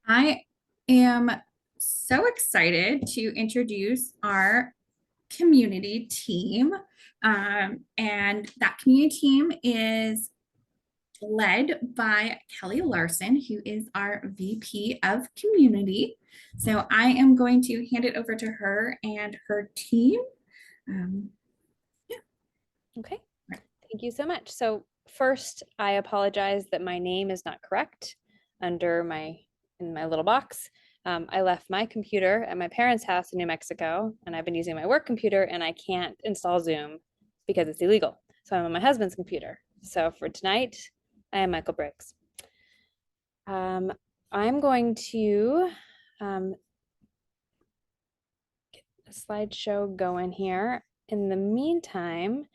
I am so excited to introduce our community team. And that community team is led by Kelly Larson, who is our VP of Community. So I am going to hand it over to her and her team. Um, Okay, thank you so much. So first, I apologize that my name is not correct under in my little box. I left my computer at my parents' house in New Mexico, and I've been using my work computer, and I can't install Zoom because it's illegal. So I'm on my husband's computer. So for tonight, I am Michael Briggs. I'm going to get a slideshow going here. In the meantime,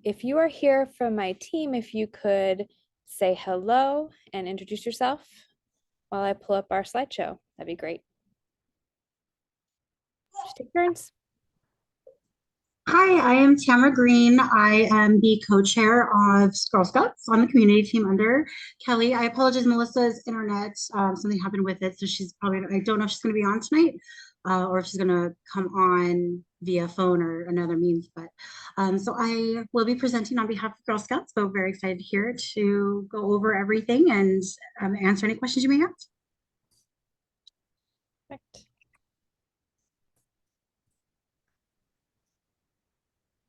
if you are here from my team, if you could say hello and introduce yourself while I pull up our slideshow, that'd be great. Just take turns. Hi, I am Tamara Green. I am the co-chair of Girl Scouts on the community team under Kelly. I apologize, Melissa's internet, something happened with it, so she's probably, I don't know if she's going to be on tonight or if she's going to come on via phone or another means, but so I will be presenting on behalf of Girl Scouts, so very excited here to go over everything and answer any questions you may have. Perfect.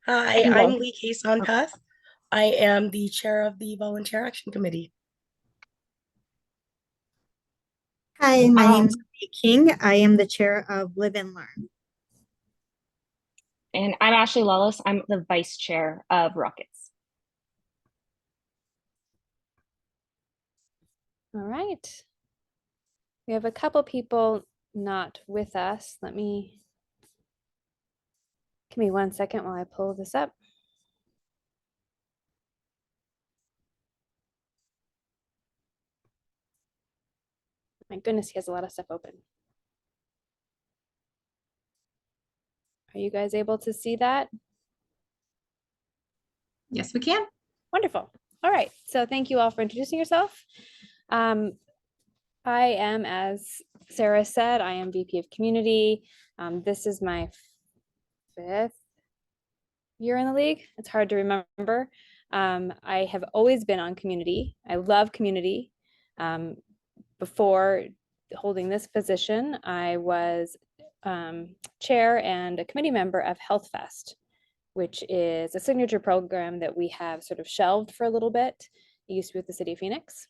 Hi, I'm Lee Kason Path. I am the chair of the Volunteer Action Committee. Hi, my name is Marie King. I am the chair of Live and Learn. And I'm Ashley Lawless. I'm the vice chair of Rockets. All right. We have a couple people not with us. Give me 1 second while I pull this up. My goodness, he has a lot of stuff open. Are you guys able to see that? yes, we can. Wonderful. All right. So thank you all for introducing yourself. I am, as Sarah said, I am VP of Community. This is my 5th year in the league. It's hard to remember. I have always been on Community. I love Community. Before holding this position, I was chair and a committee member of Health Fest, which is a signature program that we have sort of shelved for a little bit. It used to be with the City of Phoenix.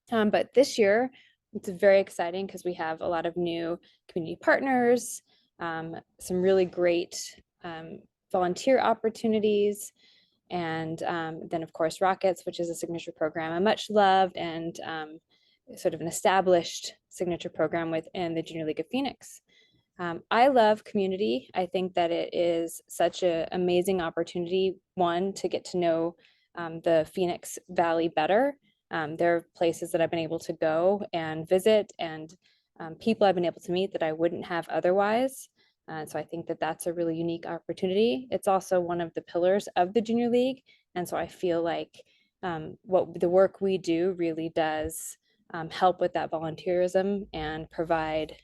But this year, it's very exciting because we have a lot of new community partners, some really great volunteer opportunities, and then of course Rockets, which is a signature program, a much loved and sort of an established signature program within the Junior League of Phoenix. I love Community. I think that it is such an amazing opportunity, one, to get to know the Phoenix Valley better. There are places that I've been able to go and visit, and people I've been able to meet that I wouldn't have otherwise. So I think that that's a really unique opportunity. It's also one of the pillars of the Junior League. And so I feel like what the work we do really does help with that volunteerism and provide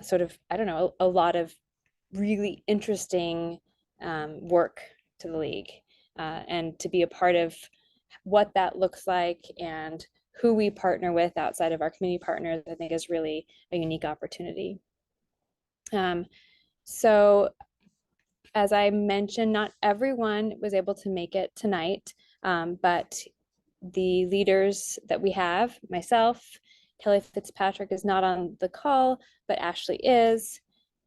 sort of, I don't know, a lot of really interesting work to the league, and to be a part of what that looks like and who we partner with outside of our community partners, I think is really a unique opportunity. So as I mentioned, not everyone was able to make it tonight, but the leaders that we have, myself, Kelly Fitzpatrick is not on the call, but Ashley is,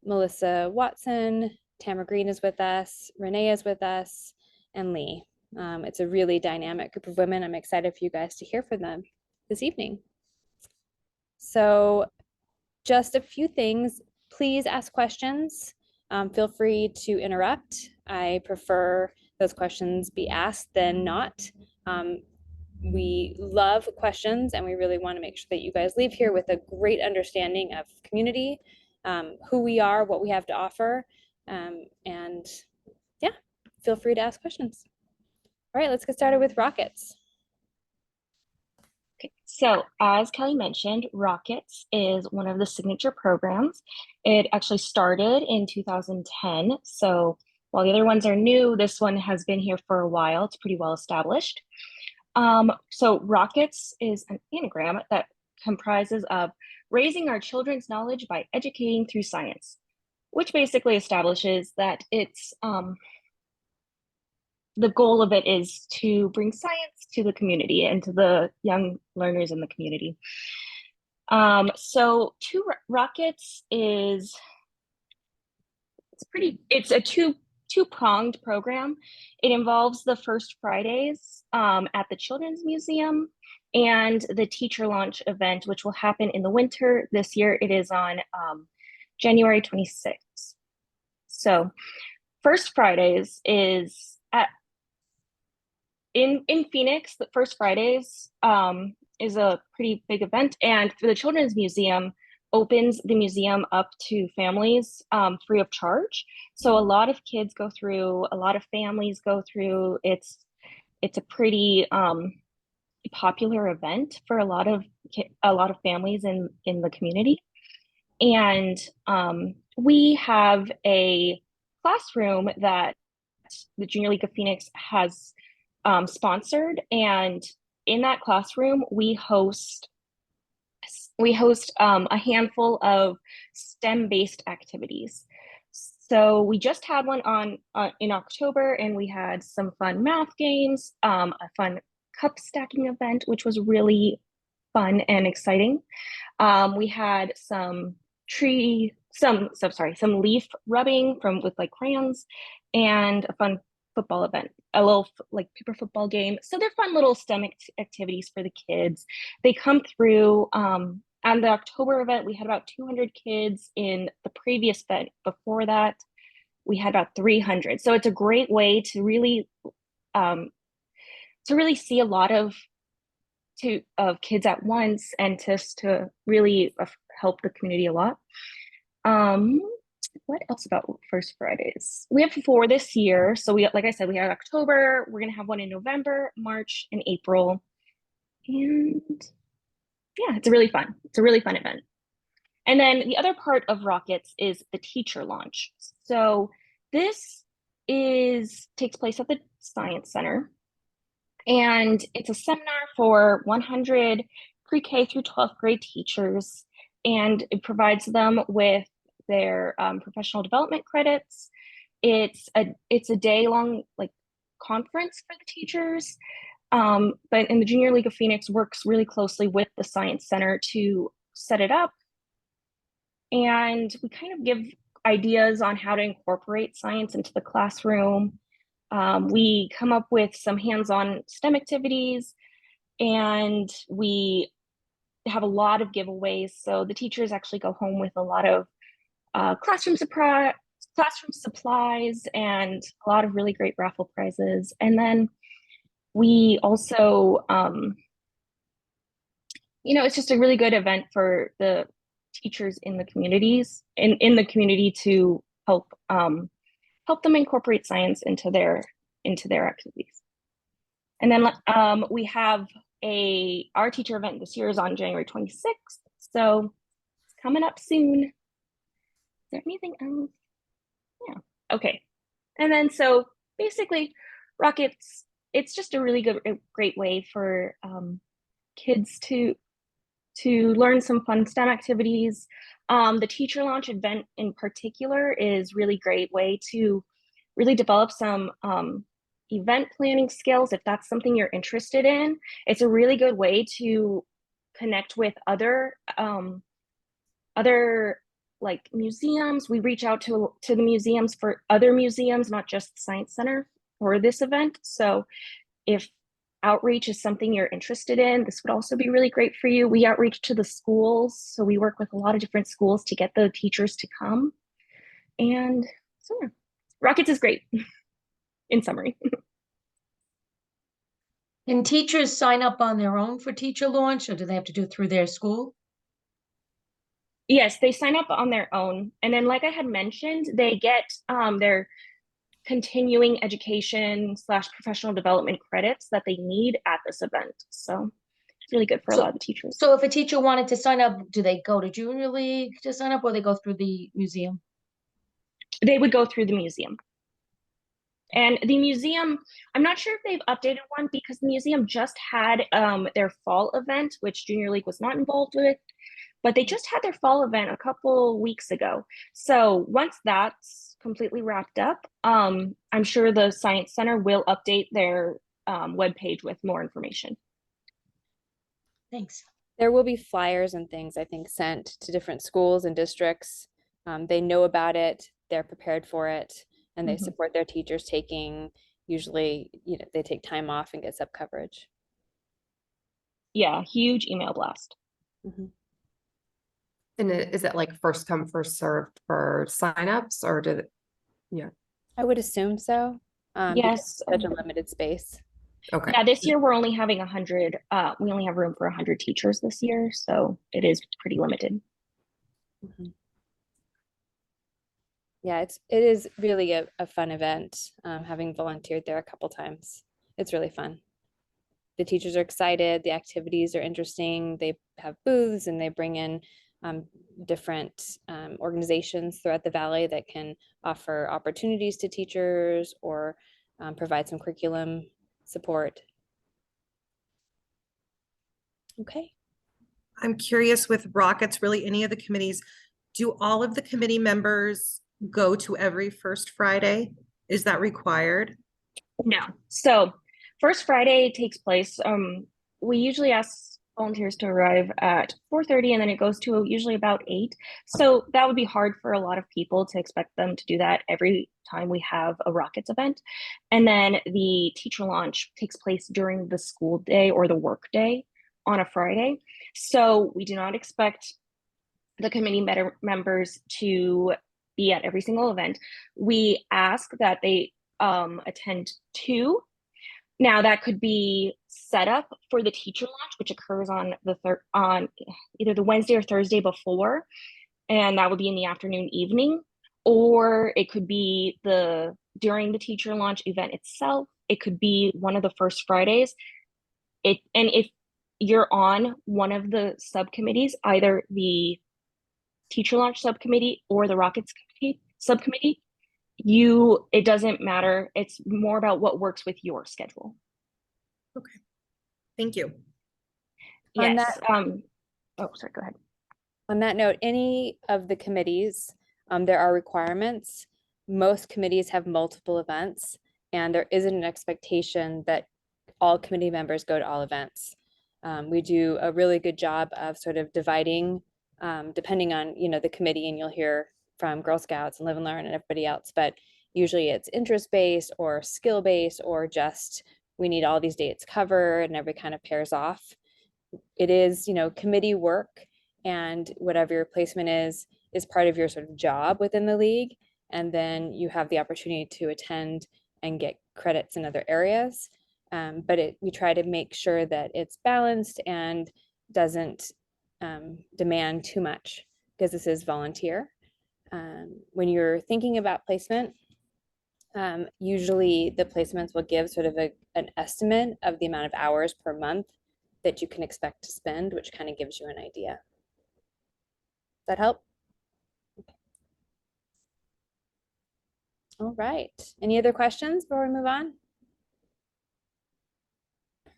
Melissa Watson, Tamara Green is with us, Renee is with us, and Lee. It's a really dynamic group of women. I'm excited for you guys to hear from them this evening. So just a few things, please ask questions. Feel free to interrupt. I prefer those questions be asked than not. We love questions, and we really want to make sure that you guys leave here with a great understanding of community, who we are, what we have to offer, and yeah, feel free to ask questions. All right, let's get started with Rockets. Okay, so as Kelly mentioned, Rockets is one of the signature programs. It actually started in 2010. So while the other ones are new, this one has been here for a while. It's pretty well established. So Rockets is an anagram that comprises of raising our children's knowledge by educating through science, which basically establishes that it's the goal of it is to bring science to the community and to the young learners in the community. So Two Rockets is it's a two-pronged program. It involves the first Fridays at the Children's Museum and the teacher launch event, which will happen in the winter. This year it is on January 26th. So First Fridays is in Phoenix. The First Fridays is a pretty big event, and for the Children's Museum opens the museum up to families free of charge. So a lot of kids go through, a lot of families go through. It's a pretty popular event for a lot of families in the community. And we have a classroom that the Junior League of Phoenix has sponsored, and in that classroom we host a handful of STEM-based activities. So we just had one on in October, and we had some fun math games, a fun cup stacking event, which was really fun and exciting. We had some leaf rubbing with like crayons, and a fun football event, a little like paper football game. So they're fun little STEM activities for the kids. They come through. On the October event, we had about 200 kids. In the previous event before that, we had about 300. So it's a great way to really see a lot of kids at once, and to really help the community a lot. What else about First Fridays? We have 4 this year. So like I said, we had October. We're gonna have one in November, March, and April. And yeah, it's a really fun event. And then the other part of Rockets is the teacher launch. So this takes place at the Science Center, and it's a seminar for 100 pre-K through 12th grade teachers, and it provides them with their professional development credits. It's a day-long like conference for the teachers. But the Junior League of Phoenix works really closely with the Science Center to set it up. And we kind of give ideas on how to incorporate science into the classroom. We come up with some hands-on STEM activities, and we have a lot of giveaways. So the teachers actually go home with a lot of classroom supplies and a lot of really great raffle prizes. And then we also, it's just a really good event for the teachers in the communities, in the community, to help them incorporate science into their activities. And then we have our teacher event this year is on January 26th. So it's coming up soon. Is there anything else? Yeah. Okay. And then so basically Rockets, it's just a great way for kids to learn some fun STEM activities. The teacher launch event in particular is really great way to really develop some event planning skills. If that's something you're interested in, it's a really good way to connect with other like museums. We reach out to the museums for other museums, not just the Science Center, for this event. So if outreach is something you're interested in, this would also be really great for you. We outreach to the schools. So we work with a lot of different schools to get the teachers to come. And so yeah, Rockets is great in summary. Can teachers sign up on their own for teacher launch, or do they have to do it through their school? Yes, they sign up on their own. And then like I had mentioned, they get their continuing education / professional development credits that they need at this event. So It's really good for a So- lot of the teachers. So if a teacher wanted to sign up, do they go to Junior League to sign up or they go through the museum? They would go through the museum. And the museum, I'm not sure if they've updated one because the museum just had their fall event, which Junior League was not involved with, but they just had their fall event a couple weeks ago. So once that's completely wrapped up, I'm sure the Science Center will update their webpage with more information. Thanks. There will be flyers and things, I think, sent to different schools and districts. They know about it, they're prepared for it, and they Mhm. support their teachers taking, usually, they take time off and get sub coverage. Yeah, huge email blast. Mhm. And is it like first come, first served for signups or I would assume so. Because Yes. it's such a limited space. okay. Yeah, this year we're only having 100. We only have room for 100 teachers this year, so it is pretty limited. Mhm. Yeah, it is really a fun event. Having volunteered there a couple times, it's really fun. The teachers are excited. The activities are interesting. They have booths and they bring in different organizations throughout the valley that can offer opportunities to teachers or provide some curriculum support. Okay. I'm curious with Rockets, really any of the committees, do all of the committee members go to every first Friday? Is that required? No. So first Friday takes place. We usually ask volunteers to arrive at 4:30 and then it goes to usually about 8. So that would be hard for a lot of people to expect them to do that every time we have a Rockets event. And then the teacher launch takes place during the school day or the work day on a Friday. So we do not expect the committee members to be at every single event. We ask that they attend 2. Now that could be set up for the teacher launch, which occurs on on either the Wednesday or Thursday before, and that would be in the afternoon, evening, or it could be during the teacher launch event itself. It could be one of the first Fridays. And if you're on one of the subcommittees, either the teacher launch subcommittee or the Rockets subcommittee, it doesn't matter. It's more about what works with your schedule. Okay, thank you. On Yes. Oh, sorry, go ahead. On that note, any of the committees, there are requirements. Most committees have multiple events, and there isn't an expectation that all committee members go to all events. We do a really good job of sort of dividing, depending on, the committee, and you'll hear from Girl Scouts and Live and Learn and everybody else, but usually it's interest-based or skill-based or just we need all these dates covered and everybody kind of pairs off. It is, committee work, and whatever your placement is part of your sort of job within the league. And then you have the opportunity to attend and get credits in other areas. But we try to make sure that it's balanced and doesn't demand too much because this is volunteer. When you're thinking about placement, usually the placements will give sort of an estimate of the amount of hours per month that you can expect to spend, which kind of gives you an idea. Does that help? Okay. All right. Any other questions before we move on?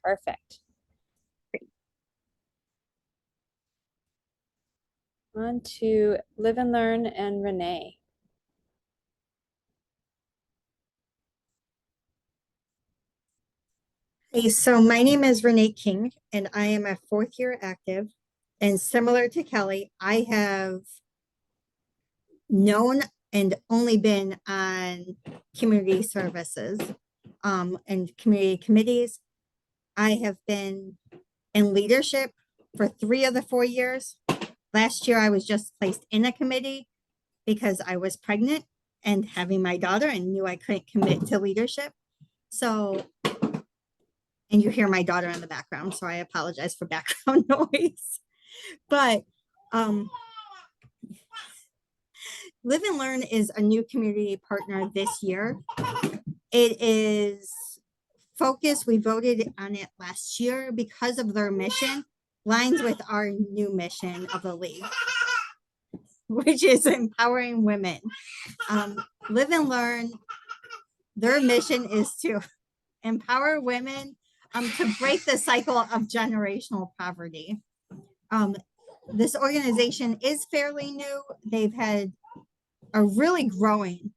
Perfect. On to Live and Learn and Renee. Hey, so my name is Renee King, and I am a 4th year active. And similar to Kelly, I have known and only been on community services and community committees. I have been in leadership for 3 of the 4 years. Last year, I was just placed in a committee because I was pregnant and having my daughter and knew I couldn't commit to leadership. So, and you hear my daughter in the background, so I apologize for background noise. But Live and Learn is a new community partner this year. It is focus, we voted on it last year because of their mission, lines with our new mission of the league, which is empowering women. Live and Learn, their mission is to empower women to break the cycle of generational poverty. This organization is fairly new. They've are really growing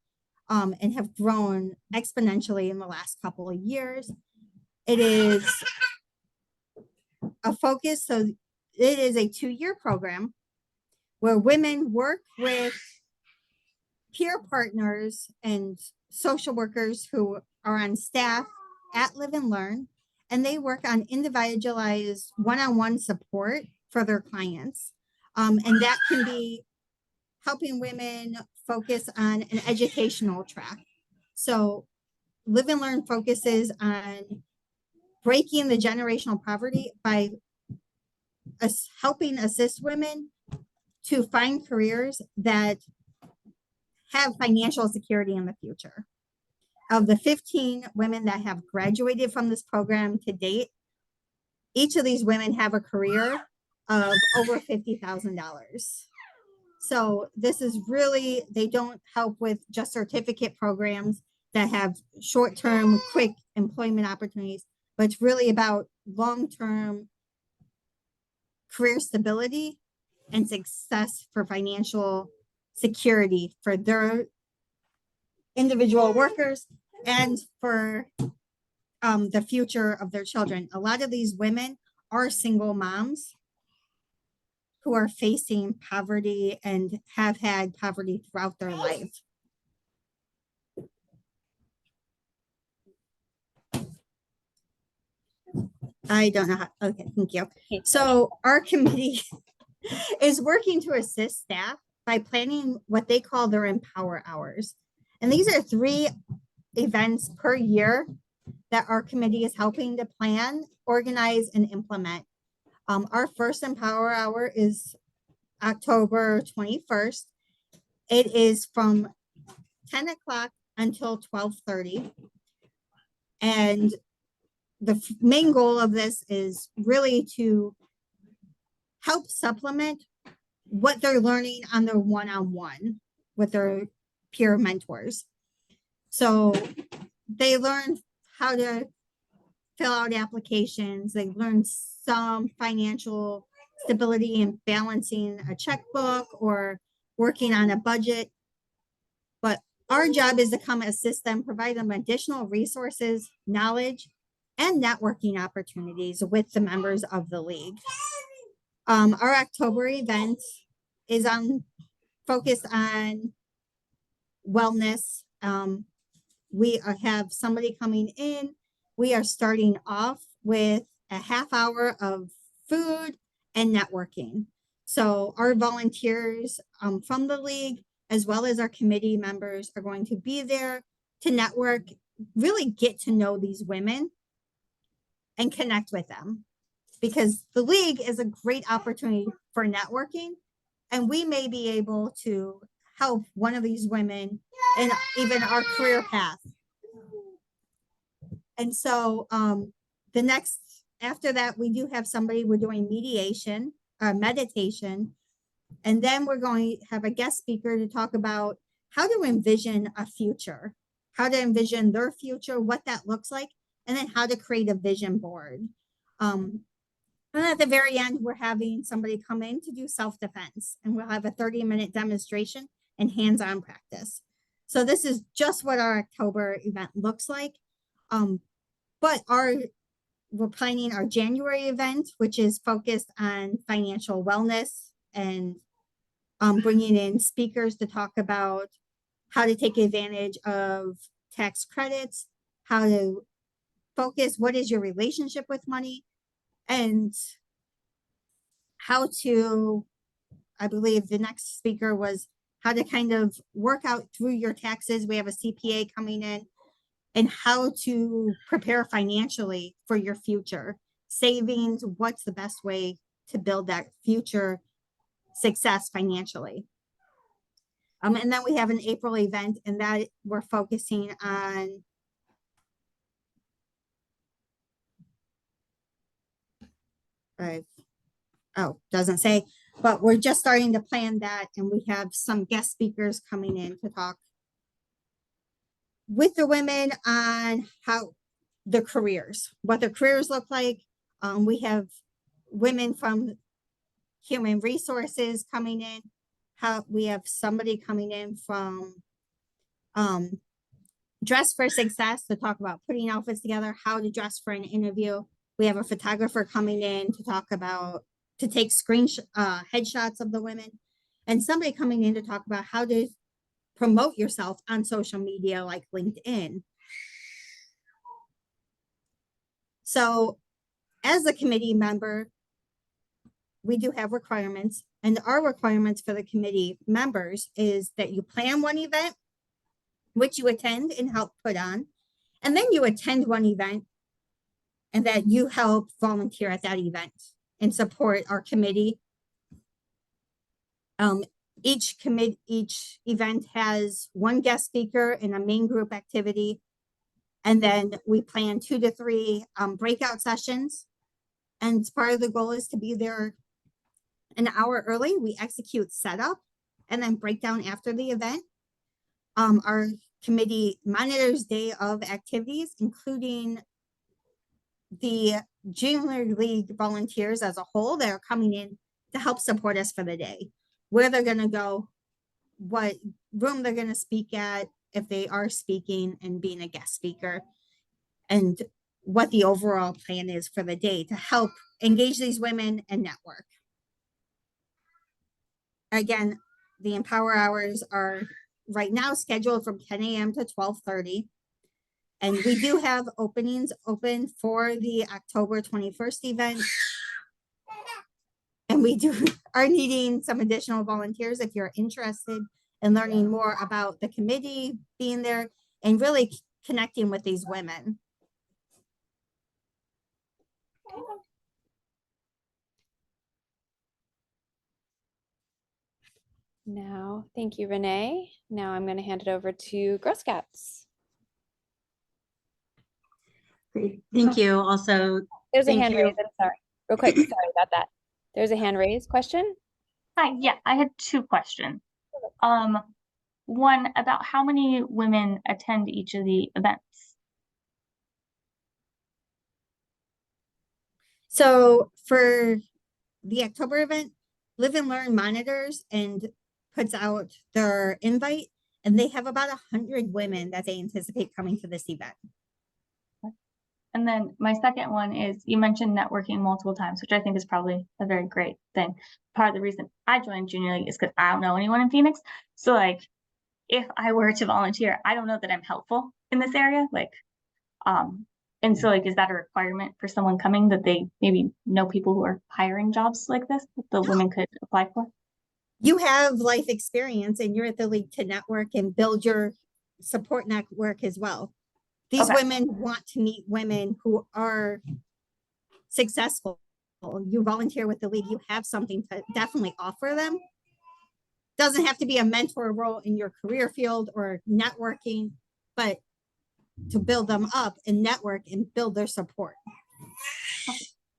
and have grown exponentially in the last couple of years. It is a focus, so it is a 2-year program where women work with peer partners and social workers who are on staff at Live and Learn, and they work on individualized one-on-one support for their clients. And that can be helping women focus on an educational track. So Live and Learn focuses on breaking the generational poverty by helping assist women to find careers that have financial security in the future. Of the 15 women that have graduated from this program to date, each of these women have a career of over $50,000. So this is really, they don't help with just certificate programs that have short-term, quick employment opportunities, but it's really about long-term career stability and success for financial security for their individual workers and for the future of their children. A lot of these women are single moms who are facing poverty and have had poverty throughout their life. I don't know how, okay, thank you. So our committee is working to assist staff by planning what they call their Empower Hours. And these are 3 events per year that our committee is helping to plan, organize, and implement. Our first Empower Hour is October 21st. It is from 10 o'clock until 12:30. And the main goal of this is really to help supplement what they're learning on their one-on-one with their peer mentors. So they learn how to fill out applications. They learn some financial stability and balancing a checkbook or working on a budget. But our job is to come assist them, provide them additional resources, knowledge, and networking opportunities with the members of the league. Our October event is focused on wellness. We have somebody coming in. We are starting off with a half hour of food and networking. So our volunteers from the league, as well as our committee members, are going to be there to network, really get to know these women and connect with them, because the league is a great opportunity for networking, and we may be able to help one of these women in even our career path. And so after that, we do have somebody, we're doing meditation, meditation, and then we're going to have a guest speaker to talk about how to envision a future, how to envision their future, what that looks like, and then how to create a vision board. And at the very end, we're having somebody come in to do self-defense, and we'll have a 30-minute demonstration and hands-on practice. So this is just what our October event looks like. But we're planning our January event, which is focused on financial wellness and bringing in speakers to talk about how to take advantage of tax credits, how to focus, what is your relationship with money, and how to, I believe the next speaker was how to kind of work out through your taxes. We have a CPA coming in, and how to prepare financially for your future savings. What's the best way to build that future success financially? And then we have an April event, and that we're focusing on Oh, doesn't say, but we're just starting to plan that, and we have some guest speakers coming in to talk with the women on how the careers, what their careers look like. We have women from human resources coming in. How we have somebody coming in from Dress for Success to talk about putting outfits together, how to dress for an interview. We have a photographer coming in to talk about to take headshots of the women, and somebody coming in to talk about how to promote yourself on social media like LinkedIn. So as a committee member, we do have requirements, and our requirements for the committee members is that you plan one event, which you attend and help put on, and then you attend one event and that you help volunteer at that event and support our committee. Each event has one guest speaker and a main group activity. And then we plan 2 to 3 breakout sessions. And part of the goal is to be there an hour early. We execute setup and then breakdown after the event. Our committee monitors day of activities, including the Junior League volunteers as a whole that are coming in to help support us for the day, where they're going to go, what room they're going to speak at, if they are speaking and being a guest speaker, and what the overall plan is for the day to help engage these women and network. Again, the Empower Hours are right now scheduled from 10 a.m. to 12:30. And we do have openings open for the October 21st event. And we are needing some additional volunteers if you're interested in learning more about the committee, being there, and really connecting with these women. Now, thank you, Renee. Now I'm going to hand it over to Girl Scouts. Great, thank you. Also, There's a thank hand you. raised. I'm sorry. Real quick, sorry about that. There's a hand raised question. Hi, yeah, I had 2 questions. One about how many women attend each of the events. So for the October event, Live and Learn monitors and puts out their invite, and they have about 100 women that they anticipate coming to this event. And then my second one is, you mentioned networking multiple times, which I think is probably a very great thing. Part of the reason I joined Junior League is because I don't know anyone in Phoenix. So like, if I were to volunteer, I don't know that I'm helpful in this area. Like, and so like, is that a requirement for someone coming that they maybe know people who are hiring jobs like this that the women could apply for? You have life experience and you're at the league to network and build your support network as well. These women want to meet women who are successful. You volunteer with the league, you have something to definitely offer them. Doesn't have to be a mentor role in your career field or networking, but to build them up and network and build their support.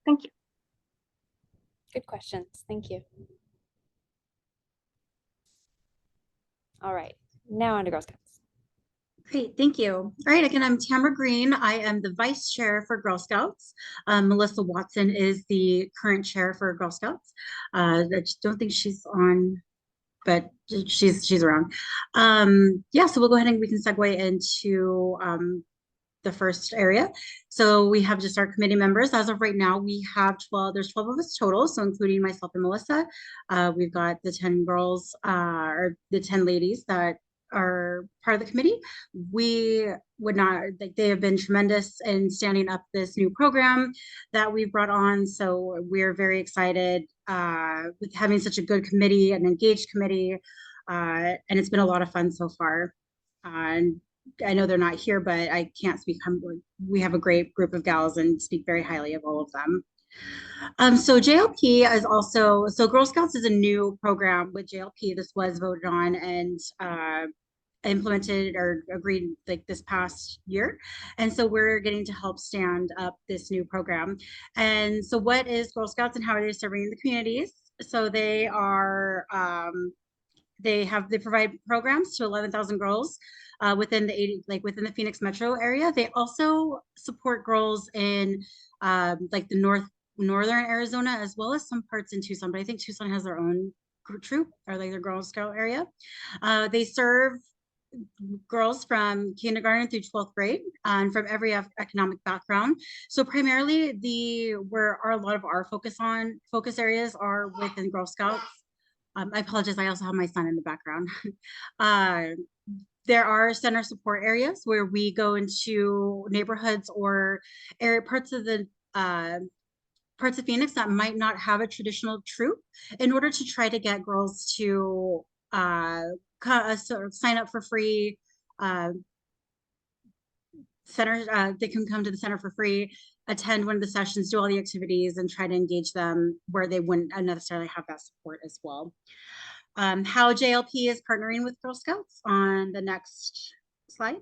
Thank you. Good questions. Thank you. All right, now on to Girl Scouts. Great, thank you. All right, again, I'm Tamara Green. I am the vice chair for Girl Scouts. Melissa Watson is the current chair for Girl Scouts. I just don't think she's on, but she's around. Yeah, so we'll go ahead and we can segue into the first area. So we have just our committee members. As of right now, we have 12, there's 12 of us total. So including myself and Melissa, we've got the 10 girls, or the 10 ladies that are part of the committee. We would not, like, they have been tremendous in standing up this new program that we've brought on. So we're very excited with having such a good committee, an engaged committee. And it's been a lot of fun so far. And I know they're not here, but I can't speak humbly. We have a great group of gals and speak very highly of all of them. So JLP is also, so Girl Scouts is a new program with JLP. This was voted on and implemented or agreed like this past year. And so we're getting to help stand up this new program. And so what is Girl Scouts and how are they serving the communities? So they are, they provide programs to 11,000 girls within the within the Phoenix metro area. They also support girls in like the northern Arizona, as well as some parts in Tucson, but I think Tucson has their own troop or like their Girl Scout area. They serve girls from kindergarten through 12th grade and from every economic background. So primarily where a lot of our focus areas are within Girl Scouts. I apologize, I also have my son in the background. There are center support areas where we go into neighborhoods or parts of Phoenix that might not have a traditional troop in order to try to get girls to sort of sign up for free centers. They can come to the center for free, attend one of the sessions, do all the activities, and try to engage them where they wouldn't necessarily have that support as well. How JLP is partnering with Girl Scouts on the next slide.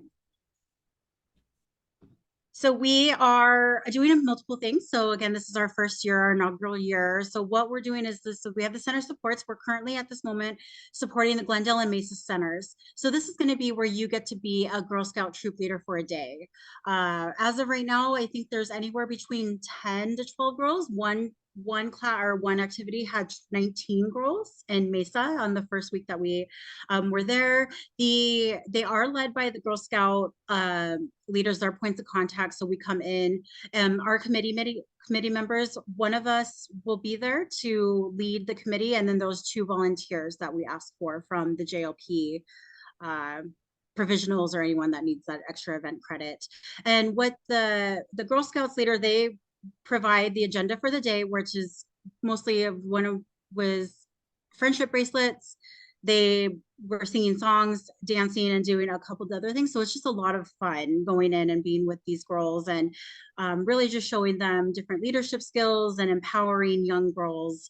So we are doing multiple things. So again, this is our first year, our inaugural year. So what we're doing is this, so we have the center supports. We're currently at this moment supporting the Glendale and Mesa centers. So this is going to be where you get to be a Girl Scout troop leader for a day. As of right now, I think there's anywhere between 10 to 12 girls. One class or one activity had 19 girls in Mesa on the first week that we were there. They are led by the Girl Scout leaders, their points of contact. So we come in, our committee members, one of us will be there to lead the committee, and then those 2 volunteers that we ask for from the JLP provisionals or anyone that needs that extra event credit. And what the Girl Scouts leader, they provide the agenda for the day, which is mostly was friendship bracelets. They were singing songs, dancing, and doing a couple of other things. So it's just a lot of fun going in and being with these girls and really just showing them different leadership skills and empowering young girls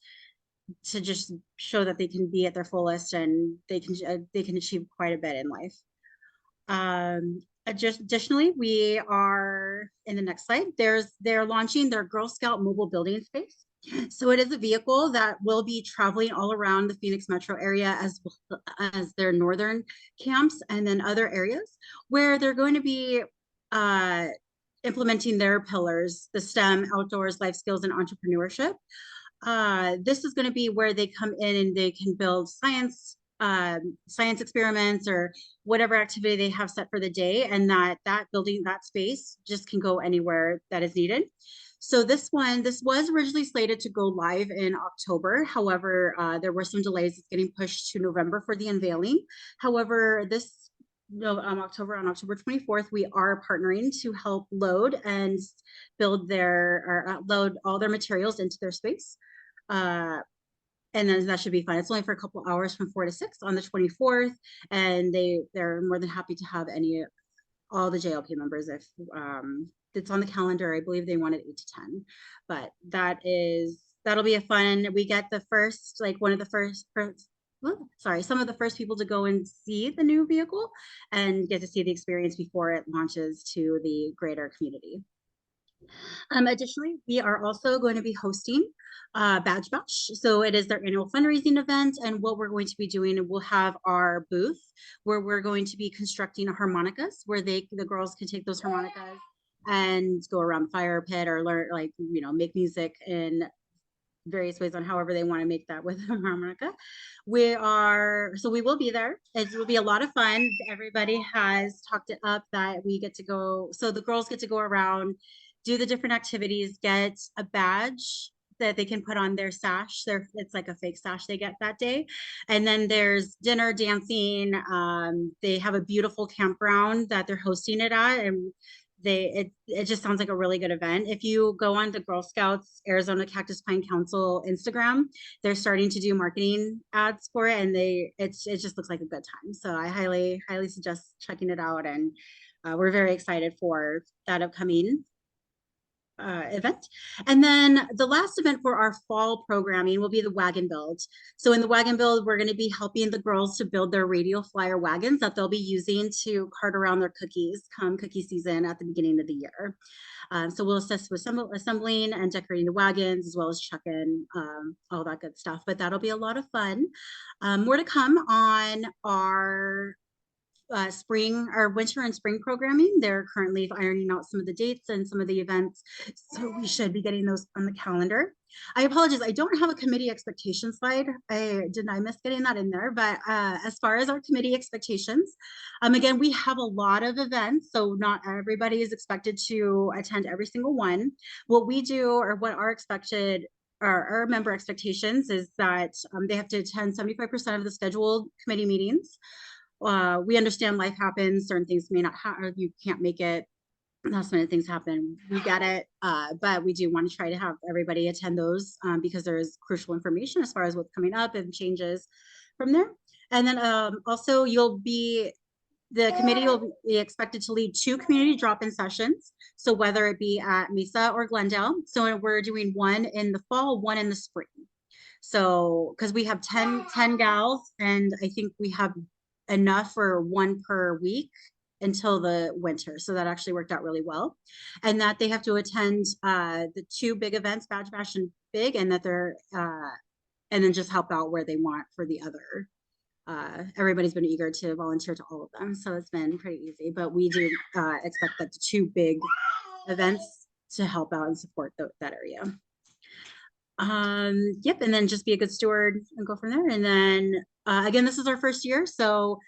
to just show that they can be at their fullest and they can achieve quite a bit in life. Additionally, we are in the next slide. They're launching their Girl Scout mobile building space. So it is a vehicle that will be traveling all around the Phoenix metro area as well as their northern camps and then other areas where they're going to be implementing their pillars, the STEM, outdoors, life skills, and entrepreneurship. This is going to be where they come in and they can build science experiments or whatever activity they have set for the day, and that building, that space just can go anywhere that is needed. So this was originally slated to go live in October. However, there were some delays. It's getting pushed to November for the unveiling. However, on October 24th, we are partnering to help load and build load all their materials into their space. And then that should be fun. It's only for a couple hours from 4 to 6 on the 24th. And they're more than happy to have all the JLP members if it's on the calendar. I believe they wanted 8 to 10, but that'll be a fun. We get the first, like some of the first people to go and see the new vehicle and get to see the experience before it launches to the greater community. Additionally, we are also going to be hosting Badge Bash. So it is their annual fundraising event. And what we're going to be doing, we'll have our booth where we're going to be constructing harmonicas where the girls can take those harmonicas and go around the fire pit or learn, make music in various ways on however they want to make that with a harmonica. We will be there. It will be a lot of fun. Everybody has talked it up that we get to go. So the girls get to go around, do the different activities, get a badge that they can put on their sash. It's like a fake sash they get that day. And then there's dinner, dancing. They have a beautiful campground that they're hosting it at. And it just sounds like a really good event. If you go on the Girl Scouts Arizona Cactus Pine Council Instagram, they're starting to do marketing ads for it, and it just looks like a good time. So I highly suggest checking it out, and we're very excited for that upcoming event. And then the last event for our fall programming will be the wagon build. So in the wagon build, we're going to be helping the girls to build their radial flyer wagons that they'll be using to cart around their cookies come cookie season at the beginning of the year. So we'll assist with assembling and decorating the wagons, as well as chucking all that good stuff. But that'll be a lot of fun. More to come on our winter and spring programming. They're currently ironing out some of the dates and some of the events, so we should be getting those on the calendar. I apologize, I don't have a committee expectation slide. I miss getting that in there, but as far as our committee expectations, again, we have a lot of events, so not everybody is expected to attend every single one. What we do, or what our member expectations, is that they have to attend 75% of the scheduled committee meetings. We understand life happens, certain things may not happen, you can't make it, last minute things happen, we get it, but we do want to try to have everybody attend those because there is crucial information as far as what's coming up and changes from there. And then also the committee will be expected to lead 2 community drop-in sessions. So whether it be at Mesa or Glendale. So we're doing one in the fall, one in the spring. So, because we have 10 gals, and I think we have enough for 1 per week until the winter. So that actually worked out really well. And that they have to attend the 2 big events, Badge Bash and Big, and that they're, and then just help out where they want for the other. Everybody's been eager to volunteer to all of them. So it's been pretty easy, but we do expect that the 2 big events to help out and support that area. Yep, and then just be a good steward and go from there. And then again, this is our first year, so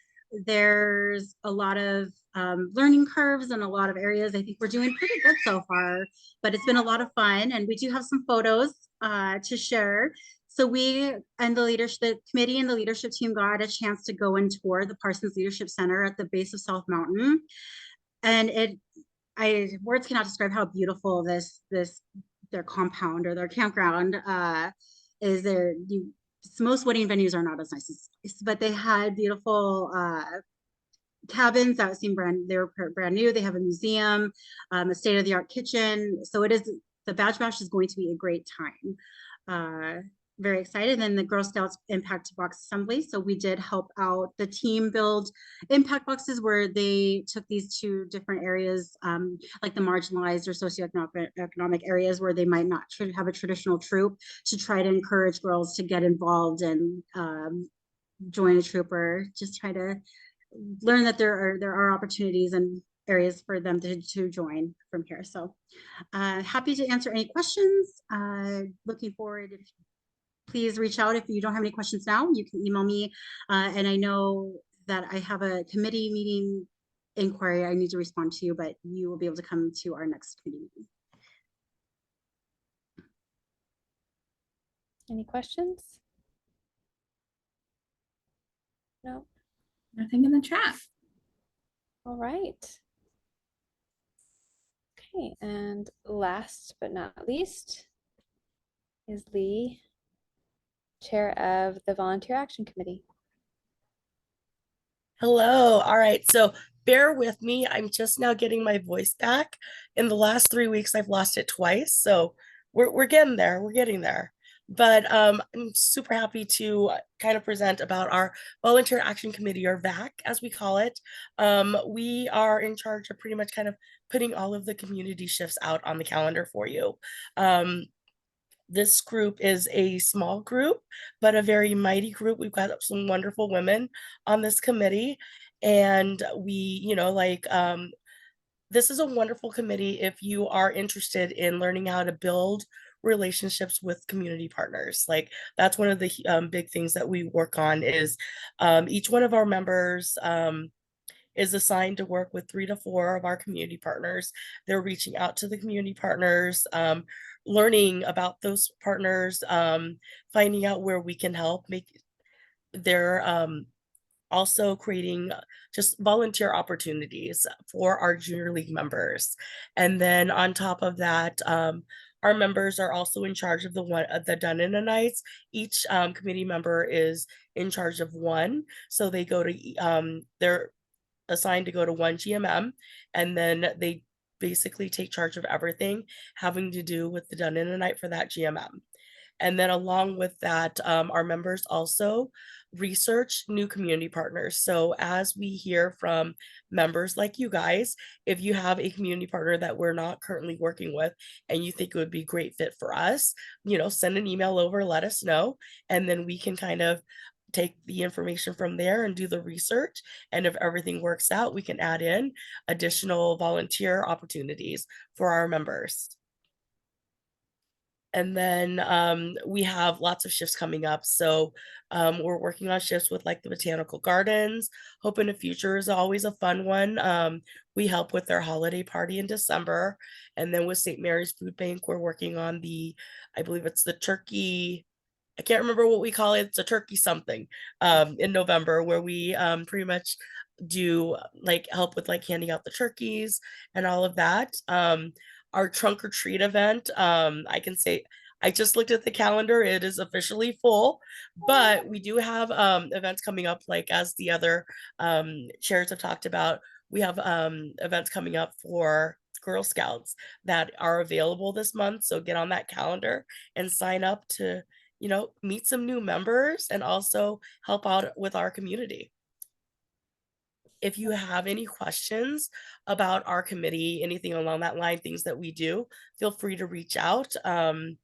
there's a lot of learning curves and a lot of areas. I think we're doing pretty good so far, but it's been a lot of fun, and we do have some photos to share. So we and the committee and the leadership team got a chance to go and tour the Parsons Leadership Center at the base of South Mountain, and words cannot describe how beautiful their compound or their campground is. Most wedding venues are not as nice as this, but they had beautiful cabins that seemed they were brand new. They have a museum, a state-of-the-art kitchen. So the Badge Bash is going to be a great time. Very excited. And then the Girl Scouts Impact Box Assembly. So we did help out the team build impact boxes where they took these 2 different areas, like the marginalized or socioeconomic areas where they might not have a traditional troop, to try to encourage girls to get involved and join a troop, or just try to learn that there are opportunities and areas for them to join from here. So happy to answer any questions. Looking forward. Please reach out if you don't have any questions now. You can email me. And I know that I have a committee meeting inquiry I need to respond to, but you will be able to come to our next committee meeting. Any questions? No. Nothing in the chat. All right. Okay, and last but not least is Lee, Chair of the Volunteer Action Committee. Hello. All right. So bear with me. I'm just now getting my voice back. In the last 3 weeks, I've lost it twice. So we're getting there. We're getting there. But I'm super happy to kind of present about our Volunteer Action Committee, or VAC, as we call it. We are in charge of pretty much kind of putting all of the community shifts out on the calendar for you. This group is a small group, but a very mighty group. We've got some wonderful women on this committee, and this is a wonderful committee if you are interested in learning how to build relationships with community partners. Like, that's one of the big things that we work on is each one of our members is assigned to work with 3 to 4 of our community partners. They're reaching out to the community partners, learning about those partners, finding out where we can help. They're also creating just volunteer opportunities for our junior league members. And then on top of that, our members are also in charge of the Dun-In-A Nights. Each committee member is in charge of one. So they go to, they're assigned to go to one GMM, and then they basically take charge of everything having to do with the done in a night for that GMM. And then along with that, our members also research new community partners. So as we hear from members like you guys, if you have a community partner that we're not currently working with and you think it would be a great fit for us, send an email over, let us know, and then we can kind of take the information from there and do the research. And if everything works out, we can add in additional volunteer opportunities for our members. And then we have lots of shifts coming up. So we're working on shifts with like the Botanical Gardens. Hope in the Future is always a fun one. We help with their holiday party in December. And then with St. Mary's Food Bank, we're working on I believe it's the turkey. I can't remember what we call it. It's a turkey something in November, where we pretty much do like help with like handing out the turkeys and all of that. Our trunk or treat event, I can say I just looked at the calendar, it is officially full, but we do have events coming up, like as the other chairs have talked about. We have events coming up for Girl Scouts that are available this month, so get on that calendar and sign up to meet some new members and also help out with our community. If you have any questions about our committee, anything along that line, things that we do, feel free to reach out. One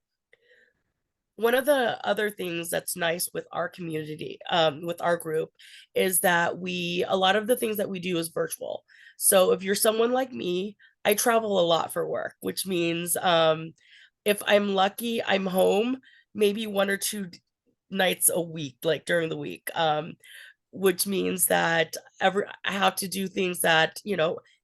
of the other things that's nice with our community, with our group, is that a lot of the things that we do is virtual. So if you're someone like me, I travel a lot for work, which means if I'm lucky, I'm home maybe 1 or 2 nights a week, like during the week. Which means that I have to do things that,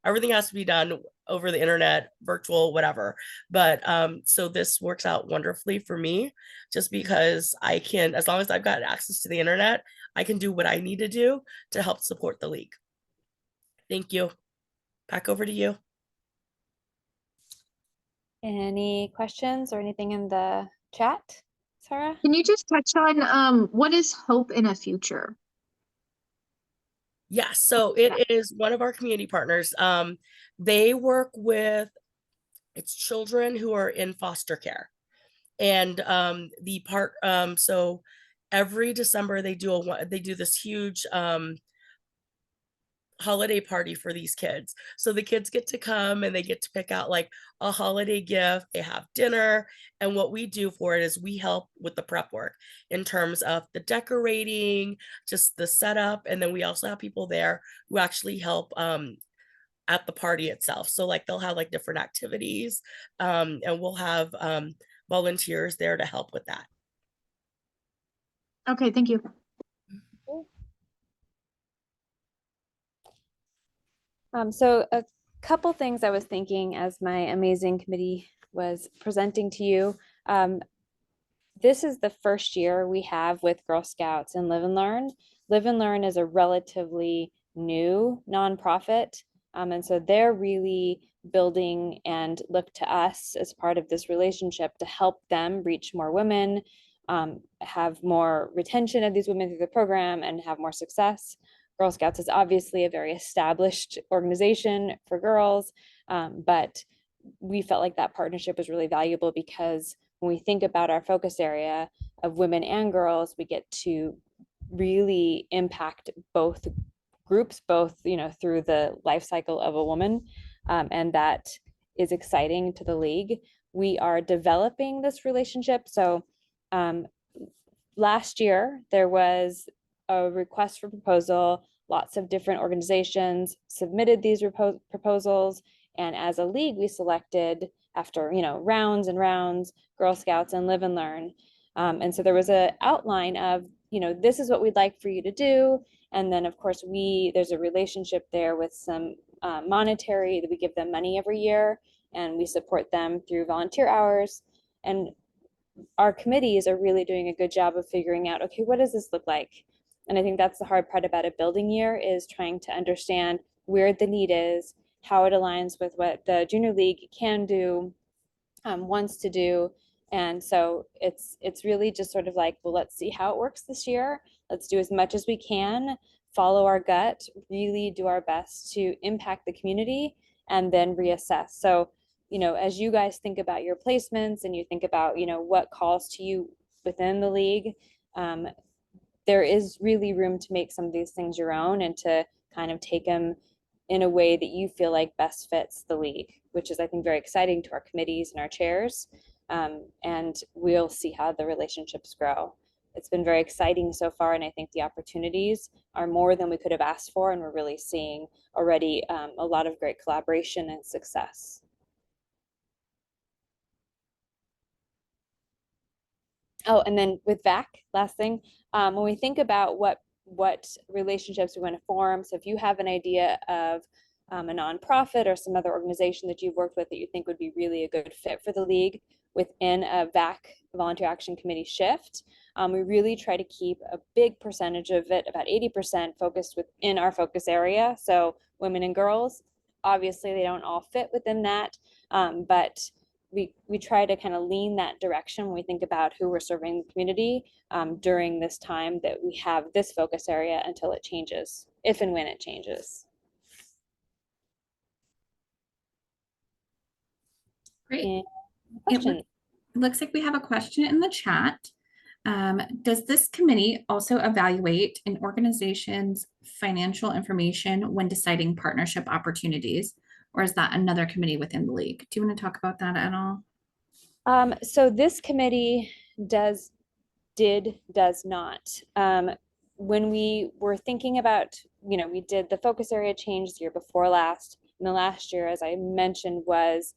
everything has to be done over the internet, virtual, whatever. But so this works out wonderfully for me, just because I can, as long as I've got access to the internet, I can do what I need to do to help support the league. Thank you. Back over to you. Any questions or anything in the chat, Sarah? Can you just touch on what is Hope in a Future? Yeah, so it is one of our community partners. They work with children who are in foster care. And so every December they do this huge holiday party for these kids. So the kids get to come and they get to pick out like a holiday gift. They have dinner. And what we do for it is we help with the prep work in terms of the decorating, just the setup. And then we also have people there who actually help at the party itself. So like they'll have like different activities and we'll have volunteers there to help with that. Okay, thank you. So a couple things I was thinking as my amazing committee was presenting to you. This is the first year we have with Girl Scouts and Live and Learn. Live and Learn is a relatively new nonprofit. And so they're really building and look to us as part of this relationship to help them reach more women, have more retention of these women through the program, and have more success. Girl Scouts is obviously a very established organization for girls, but we felt like that partnership was really valuable because when we think about our focus area of women and girls, we get to really impact both groups, through the life cycle of a woman, and that is exciting to the league. We are developing this relationship. So last year there was a request for proposal. Lots of different organizations submitted these proposals. And as a league, we selected after, rounds and rounds, Girl Scouts and Live and Learn. And so there was an outline of, this is what we'd like for you to do. And then of course there's a relationship there with some monetary, that we give them money every year and we support them through volunteer hours. And our committees are really doing a good job of figuring out, okay, what does this look like? And I think that's the hard part about a building year, is trying to understand where the need is, how it aligns with what the junior league can do, wants to do. And so it's really just sort of like, well, let's see how it works this year. Let's do as much as we can, follow our gut, really do our best to impact the community and then reassess. So, you know, as you guys think about your placements and you think about, you know, what calls to you within the league, there is really room to make some of these things your own and to kind of take them in a way that you feel like best fits the league, which is, I think, very exciting to our committees and our chairs. And we'll see how the relationships grow. It's been very exciting so far, and I think the opportunities are more than we could have asked for, and we're really seeing already a lot of great collaboration and success. Oh, and then with VAC, last thing, when we think about what relationships we want to form, so if you have an idea of a nonprofit or some other organization that you've worked with that you think would be really a good fit for the league within a VAC, Volunteer Action Committee shift, we really try to keep a big percentage of it, about 80%, focused within our focus area. So women and girls, obviously they don't all fit within that, but we try to kind of lean that direction when we think about who we're serving the community during this time that we have this focus area until it changes, if and when it changes. Great. Question. It looks like we have a question in the chat. Does this committee also evaluate an organization's financial information when deciding partnership opportunities, or is that another committee within the league? Do you want to talk about that at all? So this committee does not. When we were thinking about, you know, we did the focus area change the year before last, and the last year, as I mentioned, was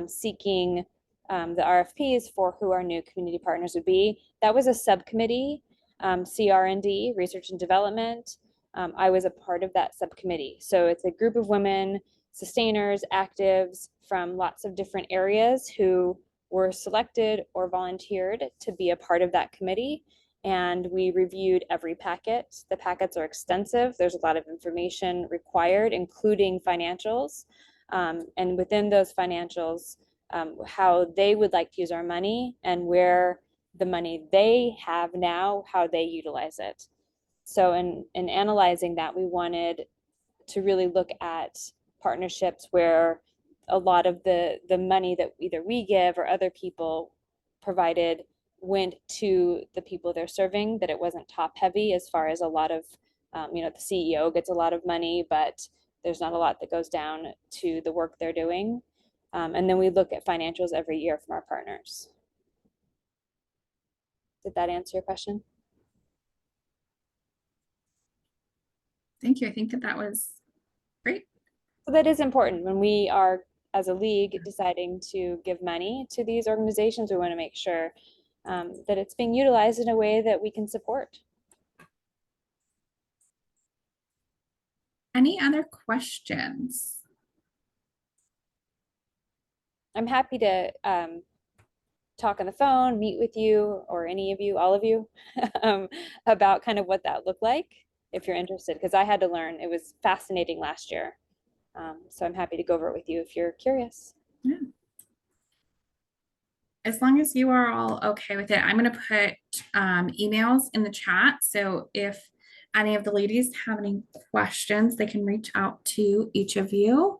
seeking the RFPs for who our new community partners would be. That was a subcommittee, CR&D, Research and Development. I was a part of that subcommittee. So it's a group of women, sustainers, actives from lots of different areas who were selected or volunteered to be a part of that committee. And we reviewed every packet. The packets are extensive. There's a lot of information required, including financials. And within those financials, how they would like to use our money and where the money they have now, how they utilize it. So in analyzing that, we wanted to really look at partnerships where a lot of the money that either we give or other people provided went to the people they're serving, that it wasn't top heavy as far as a lot of, you know, the CEO gets a lot of money, but there's not a lot that goes down to the work they're doing. And then we look at financials every year from our partners. Did that answer your question? Thank you. I think that was great. So that is important when we are, as a league, deciding to give money to these organizations. We want to make sure that it's being utilized in a way that we can support. Any other questions? I'm happy to talk on the phone, meet with you, or any of you, all of you, about kind of what that looked like, if you're interested, because I had to learn. It was fascinating last year. So I'm happy to go over it with you if you're curious. Yeah. As long as you are all okay with it, I'm going to put emails in the chat. So if any of the ladies have any questions, they can reach out to each of you.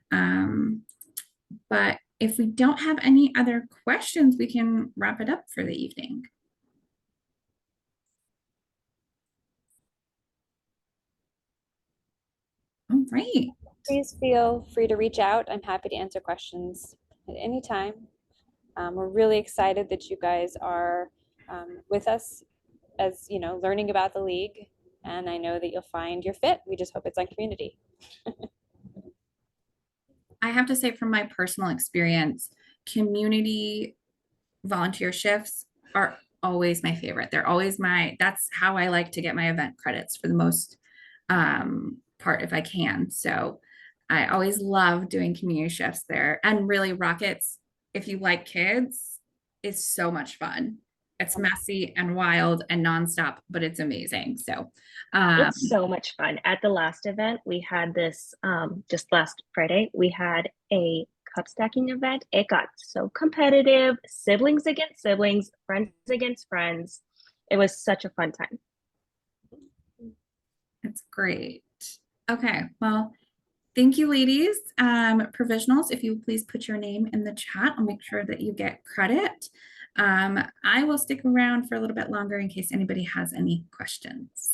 But if we don't have any other questions, we can wrap it up for the evening. All right. Please feel free to reach out. I'm happy to answer questions at any time. We're really excited that you guys are with us as, you know, learning about the league. And I know that you'll find your fit. We just hope it's on community. I have to say, from my personal experience, community volunteer shifts are always my favorite. They're always that's how I like to get my event credits for the most part if I can. So I always love doing community shifts there. And really, Rockets, if you like kids, is so much fun. It's messy and wild and nonstop, but it's amazing. So it's so much fun. At the last event, we had this just last Friday, we had a cup stacking event. It got so competitive, siblings against siblings, friends against friends. It was such a fun time. It's great. Okay, well, Thank you, ladies. Provisionals, if you please put your name in the chat, I'll make sure that you get credit. I will stick around for a little bit longer in case anybody has any questions.